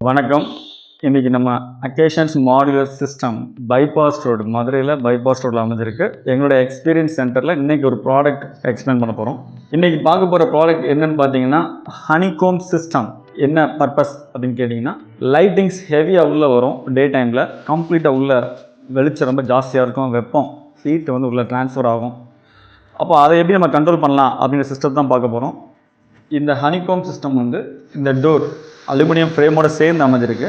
வணக்கம். இன்றைக்கி நம்ம occasions modular system bypass road மதுரையில் பைபாஸ் ரோடில் அமைஞ்சிருக்கு. எங்களோட எக்ஸ்பீரியன்ஸ் சென்டரில் இன்றைக்கி ஒரு ப்ராடக்ட் எக்ஸ்பிளைன் பண்ண போகிறோம். இன்றைக்கி பார்க்க போகிற ப்ராடக்ட் என்னென்னு பார்த்தீங்கன்னா ஹனிகோம் சிஸ்டம். என்ன பர்பஸ் அப்படின்னு கேட்டிங்கன்னா, லைட்டிங்ஸ் ஹெவியாக உள்ளே வரும். டே டைமில் கம்ப்ளீட்டாக உள்ள வெளிச்சம் ரொம்ப ஜாஸ்தியாக இருக்கும். வெப்பம் ஹீட் வந்து உள்ளே ட்ரான்ஸ்ஃபர் ஆகும். அப்போ அதை எப்படி நம்ம கண்ட்ரோல் பண்ணலாம் அப்படிங்கிற சிஸ்டம் தான் பார்க்க போகிறோம். இந்த ஹனிகோம் சிஸ்டம் வந்து இந்த டோர் அலுமினியம் ஃப்ரேமோட சேர்ந்து அமைஞ்சிருக்கு.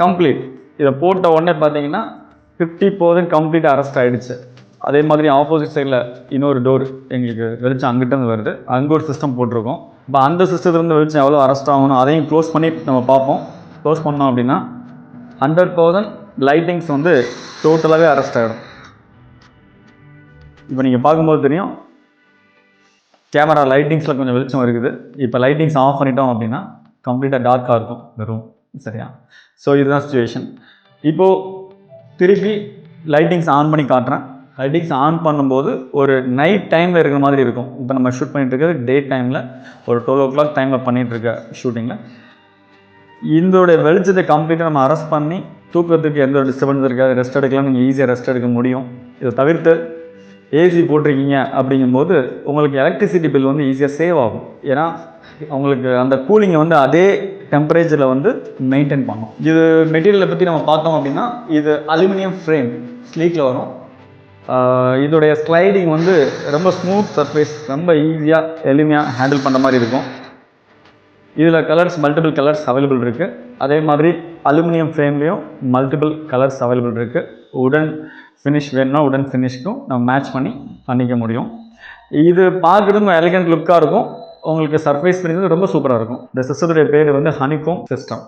கம்ப்ளீட் இதை போட்ட உடனே பார்த்தீங்கன்னா 50% கம்ப்ளீட்டாக அரெஸ்ட் ஆகிடுச்சு. அதே மாதிரி ஆப்போசிட் சைடில் இன்னொரு டோர் எங்களுக்கு வெளிச்சம் அங்கிட்டேருந்து வருது. அங்கே ஒரு சிஸ்டம் போட்டிருக்கோம். இப்போ அந்த சிஸ்டத்துலேருந்து வெளிச்சம் எவ்வளோ அரெஸ்ட் ஆகணும் அதையும் க்ளோஸ் பண்ணி நம்ம பார்ப்போம். க்ளோஸ் பண்ணோம் அப்படின்னா 100% லைட்டிங்ஸ் வந்து டோட்டலாகவே அரெஸ்ட் ஆகிடும். இப்போ நீங்கள் பார்க்கும்போது தெரியும், கேமரா லைட்டிங்ஸில் கொஞ்சம் வெளிச்சம் இருக்குது. இப்போ லைட்டிங்ஸ் ஆஃப் பண்ணிட்டோம் அப்படின்னா கம்ப்ளீட்டாக டார்க்காக இருக்கும் இந்த ரூம். சரியா? ஸோ இதுதான் சிச்சுவேஷன். இப்போது திருப்பி லைட்டிங்ஸ் ஆன் பண்ணி காட்டுறேன். லைட்டிங்ஸ் ஆன் பண்ணும்போது ஒரு நைட் டைமில் இருக்கிற மாதிரி இருக்கும். இப்போ நம்ம ஷூட் பண்ணிகிட்டு இருக்கிறது டே டைமில் ஒரு 12 o'clock டைமில் பண்ணிகிட்ருக்க ஷூட்டிங்கில். இதோடைய வெளிச்சத்தை கம்ப்ளீட்டாக நம்ம அரெஸ்ட் பண்ணி தூக்கத்துக்கு எந்த ஒரு டிஸ்டர்பன்ஸ் இருக்காது. ரெஸ்ட் எடுக்கலாம், நீங்கள் ஈஸியாக ரெஸ்ட் எடுக்க முடியும். இதை தவிர்த்து ஏசி போட்டிருக்கீங்க அப்படிங்கும்போது உங்களுக்கு எலக்ட்ரிசிட்டி பில் வந்து ஈஸியாக சேவ் ஆகும். ஏன்னா உங்களுக்கு அந்த கூலிங்கை வந்து அதே டெம்பரேச்சரில் வந்து மெயின்டைன் பண்ணும். இது மெட்டீரியலை பற்றி நம்ம பார்த்தோம் அப்படின்னா, இது அலுமினியம் ஃப்ரேம் ஸ்லீக்கில் வரும். இதோடைய ஸ்லைடிங் வந்து ரொம்ப ஸ்மூத் சர்ஃபேஸ், ரொம்ப ஈஸியாக எளிமையாக ஹேண்டில் பண்ணுற மாதிரி இருக்கும். இதில் கலர்ஸ் மல்டிபிள் கலர்ஸ் அவைலபிள் இருக்குது. அதே மாதிரி அலுமினியம் ஃப்ரேம்லேயும் மல்டிபிள் கலர்ஸ் அவைலபிள் இருக்குது. உடன் ஃபினிஷ் வேணும்னா உடன் ஃபினிஷ்க்கும் நம்ம மேட்ச் பண்ணி பண்ணிக்க முடியும். இது பார்க்குறதுக்கு எலிகண்ட் லுக்காக இருக்கும். உங்களுக்கு சர்ப்ரைஸ் பண்ணி ரொம்ப சூப்பராக இருக்கும். இந்த சிஸ்டத்துடைய பேர் வந்து ஹனிகோம் சிஸ்டம்.